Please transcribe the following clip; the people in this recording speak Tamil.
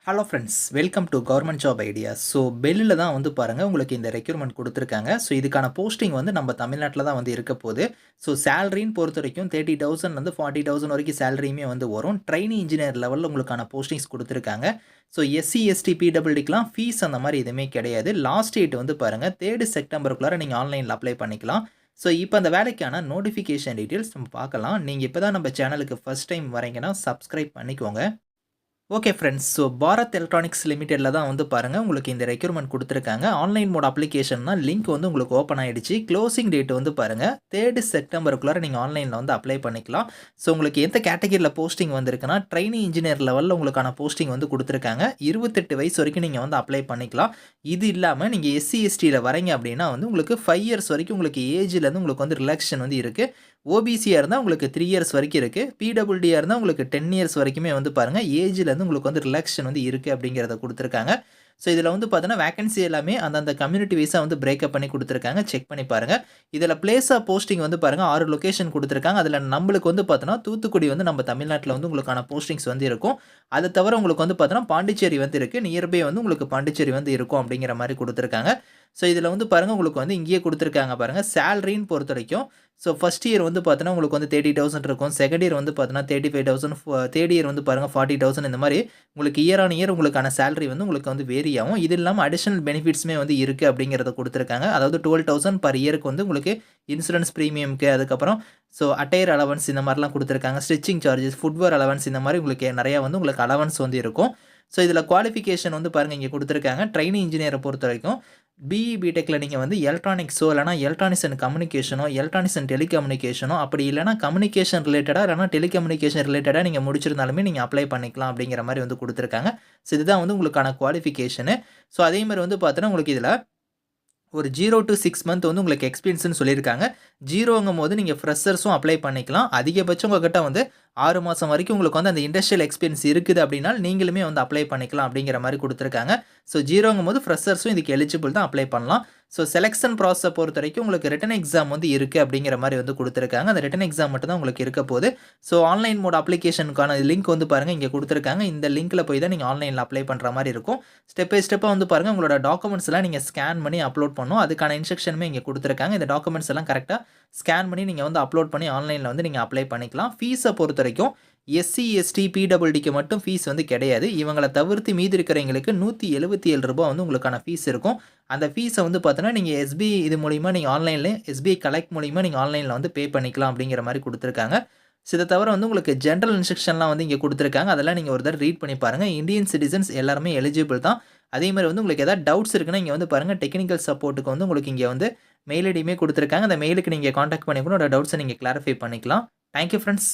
Hello friends, welcome to government job ideas. So பெல்லில் தான் வந்து பாருங்கள் உங்களுக்கு இந்த ரெக்யூர்மெண்ட் கொடுத்துருக்காங்க. ஸோ இதுக்கான போஸ்டிங் வந்து நம்ம தமிழ்நாட்டில் தான் வந்து இருக்க போகுது. ஸோ சேலரின்னு பொறுத்த வரைக்கும் 30,000 வந்து 40,000 வரைக்கும் சேலரியுமே வந்து வரும். ட்ரைனி இன்ஜினியர் லெவலில் உங்களுக்கான போஸ்டிங்ஸ் கொடுத்துருக்காங்க. ஸோ எஸ்சி எஸ்டி பிடபிள்யூடிக்கெலாம் ஃபீஸ் அந்த மாதிரி எதுவுமே கிடையாது. லாஸ்ட் டேட் வந்து பாருங்கள் 3 செப்டம்பருக்குள்ளார நீங்கள் ஆன்லைனில் அப்ளை பண்ணிக்கலாம். ஸோ இப்போ அந்த வேலைக்கான நோட்டிஃபிகேஷன் டீட்டெயில்ஸ் நம்ம பார்க்கலாம். நீங்கள் இப்போ தான் நம்ம சேனலுக்கு ஃபஸ்ட் டைம் வரீங்கன்னா சப்ஸ்கிரைப் பண்ணிக்கோங்க. Okay friends, so Bharat electronics லிமிடெடில் தான் வந்து பாருங்கள் உங்களுக்கு இந்த ரெக்யூர்மெண்ட் கொடுத்துருக்காங்க. ஆன்லைன் மோட் அப்ளிகேஷன்னா லிங்க் வந்து உங்களுக்கு ஓப்பன் ஆகிடுச்சு. க்ளோசிங் டேட் வந்து பாருங்கள் 3 செப்டம்பருக்குள்ளார நீங்கள் ஆன்லைனில் வந்து அப்ளை பண்ணிக்கலாம். ஸோ உங்களுக்கு எந்த கேட்டகரியில் போஸ்டிங் வந்திருக்குன்னா ட்ரைனி இன்ஜினியர் லெவலில் உங்களுக்கான போஸ்டிங் வந்து கொடுத்துருக்காங்க. 28 வயசு வரைக்கும் நீங்கள் வந்து அப்ளை பண்ணிக்கலாம். இது இல்லாமல் நீங்கள் எஸ்சி எஸ்டியில் வரீங்க அப்படின்னா வந்து உங்களுக்கு 5 இயர்ஸ் வரைக்கும் உங்களுக்கு ஏஜ்லேருந்து உங்களுக்கு வந்து ரிலாக்ஷன் வந்து இருக்குது. ஓபிசியாக இருந்தால் உங்களுக்கு 3 இயர்ஸ் வரைக்கும் இருக்குது. பிடபிள்யூடியாக இருந்தால் உங்களுக்கு 10 இயர்ஸ் வரைக்குமே வந்து பாருங்கள் ஏஜ்லேருந்து உங்களுக்கு வந்து ரிலாக்ஷன் வந்து இருக்குது அப்படிங்கிறத கொடுத்துருக்காங்க. ஸோ இதில் வந்து பார்த்தீங்கன்னா வேகன்சி எல்லாமே அந்தந்த கம்யூனிட்டி வைஸாக வந்து பிரேக்கப் பண்ணி கொடுத்துருக்காங்க. செக் பண்ணி பாருங்கள். இதில் பிளேஸ் ஆஃப் போஸ்டிங் வந்து பாருங்கள் 6 லொக்கேஷன் கொடுத்துருக்காங்க. அதில் நம்மளுக்கு வந்து பார்த்தோன்னா தூத்துக்குடி வந்து நம்ம தமிழ்நாட்டில் வந்து உங்களுக்கான போஸ்டிங்ஸ் வந்து இருக்கும். அதை தவிர உங்களுக்கு வந்து பார்த்தோன்னா பாண்டிச்சேரி வந்து இருக்குது. நியர்பை வந்து உங்களுக்கு பாண்டிச்சேரி வந்து இருக்கும் அப்படிங்கிற மாதிரி கொடுத்துருக்காங்க. ஸோ இதில் வந்து பாருங்கள் உங்களுக்கு வந்து இங்கேயே கொடுத்துருக்காங்க பாருங்கள். சேலரின்னு பொறுத்த வரைக்கும் ஸோ ஃபஸ்ட் இயர் வந்து பார்த்தோன்னா உங்களுக்கு வந்து 30,000 இருக்கும். செகண்ட் இயர் வந்து பார்த்தோன்னா 35,000, தேர்ட் இயர் வந்து பாருங்கள் 40,000. இந்த மாதிரி உங்களுக்கு இயர் ஆன் இயர் உங்களுக்கான சேலரி வந்து உங்களுக்கு வந்து வேரி ஆகும். இது இல்லாமல் அடிஷனல் பெனிஃபிட்ஸுமே வந்து இருக்குது அப்படிங்கிறத கொடுத்துருக்காங்க. அதாவது 12,000 பர் இயருக்கு வந்து உங்களுக்கு இன்சூரன்ஸ் ப்ரீமியம்க்கு, அதுக்கப்புறம் ஸோ அட்டையர் அலவன்ஸ் இந்த மாதிரிலாம் கொடுத்துருக்காங்க. ஸ்டிச்சிங் சார்ஜஸ், ஃபுட்வேர் அலவன்ஸ் இந்த மாதிரி உங்களுக்கு நிறையா வந்து உங்களுக்கு அலவன்ஸ் வந்து இருக்கும். ஸோ இதில் குவாலிஃபிகேஷன் வந்து பாருங்கள் இங்கே கொடுத்துருக்காங்க. ட்ரைனி இன்ஜினியரை பொறுத்த வரைக்கும் பிஇ பிடெக்கில் நீங்கள் வந்து எலக்ட்ரானிக்ஸோ இல்லைனா எலக்ட்ரானிக்ஸ் அண்ட் கம்யூனிகேஷனோ எலக்ட்ரானிக்ஸ் அண்ட் டெலிகம்யூனிகேஷனோ அப்படி இல்லைனா கம்யூனிகேஷன் ரிலேட்டடாக இல்லைனா டெலிகம்யூனிகேஷன் ரிலேட்டடாக நீங்கள் முடிச்சிருந்தாலுமே நீங்கள் அப்ளை பண்ணிக்கலாம் அப்படிங்கிற மாதிரி வந்து கொடுத்துருக்காங்க. ஸோ இதுதான் வந்து உங்களுக்கான குவாலிஃபிகேஷனு. ஸோ அதே மாதிரி வந்து பார்த்தோன்னா உங்களுக்கு இதில் ஒரு 0 to 6 மந்த் வந்து உங்களுக்கு எக்ஸ்பீரியன்ஸ்னு சொல்லியிருக்காங்க. 0ங்கும் போது நீங்கள் ஃப்ரெஷர்ஸும் அப்ளை பண்ணிக்கலாம். அதிகபட்சம் உங்கள்கிட்ட வந்து 6 மாதம் வரைக்கும் உங்களுக்கு வந்து அந்த இண்டஸ்ட்ரியல் எக்ஸ்பீரியன்ஸ் இருக்குது அப்படின்னா நீங்களுமே வந்து அப்ளை பண்ணிக்கலாம் அப்படிங்கிற மாதிரி கொடுத்துருக்காங்க. ஸோ 0ங்கும் போது ஃப்ரெஷர்ஸும் இதுக்கு எலிஜிபிள் தான், அப்ளை பண்ணலாம். ஸோ செலெக்ஷன் ப்ராசஸை பொறுத்த வரைக்கும் உங்களுக்கு ரிட்டன் எக்ஸாம் வந்து இருக்குது அப்படிங்கிற மாதிரி வந்து கொடுத்துருக்காங்க. அந்த ரிட்டன் எக்ஸாம் மட்டும் தான் உங்களுக்கு இருக்க போகுது. ஸோ ஆன்லைன் மோட் அப்ளிகேஷனுக்கான லிங்க் வந்து பாருங்கள் இங்கே கொடுத்துருக்காங்க. இந்த லிங்க்கில் போய் தான் நீங்கள் ஆன்லைனில் அப்ளை பண்ணுற மாதிரி இருக்கும். ஸ்டெப் பை ஸ்டெப்பாக வந்து பாருங்கள் உங்களோட டாக்குமெண்ட்ஸ்லாம் நீங்கள் ஸ்கேன் பண்ணி அப்லோட் பண்ணணும். அதுக்கான இன்ஸ்ட்ரக்ஷனுமே இங்கே கொடுத்துருக்காங்க. இந்த டாக்குமெண்ட்ஸ் எல்லாம் கரெக்டாக ஸ்கேன் பண்ணி நீங்கள் வந்து அப்லோட் பண்ணி ஆன்லைனில் வந்து நீங்கள் அப்ளை பண்ணிக்கலாம். ஃபீஸை பொறுத்த வரைக்கும் எஸ்சி எஸ்டி பிடபிள்யூடிக்கு மட்டும் ஃபீஸ் வந்து கிடையாது. இவங்களை தவிர்த்து மீதி இருக்கிறவங்களுக்கு ₹177 வந்து உங்களுக்கான ஃபீஸ் இருக்கும். அந்த ஃபீஸை வந்து பார்த்தோன்னா நீங்கள் எஸ்பிஐ இது மூலிமா நீங்கள் ஆன்லைனில் எஸ்பிஐ கலெக்ட் மூலிமா நீங்கள் ஆன்லைனில் வந்து பே பண்ணிக்கலாம் அப்படிங்கிற மாதிரி கொடுத்துருக்காங்க. ஸோ இதை தவிர வந்து உங்களுக்கு ஜென்ரல் இன்ஸ்ட்ரக்ஷன்லாம் வந்து இங்கே கொடுத்துருக்காங்க. அதெல்லாம் நீங்கள் ஒரு தடவை ரீட் பண்ணி பாருங்கள். இந்தியன் சிட்டிசன்ஸ் எல்லாருமே எலிஜிபிள் தான். அதே மாதிரி வந்து உங்களுக்கு எதாவது டவுட்ஸ் இருக்குன்னா இங்கே வந்து பாருங்கள் டெக்னிக்கல் சப்போர்ட்டுக்கு வந்து உங்களுக்கு இங்கே வந்து மெயில் ஐடியுமே கொடுத்துருக்காங்க. அந்த மெயிலுக்கு நீங்கள் காண்டாக்ட் பண்ணி கூட டவுட்ஸை நீங்கள் கிளாரிஃபை பண்ணிக்கலாம். Thank you friends.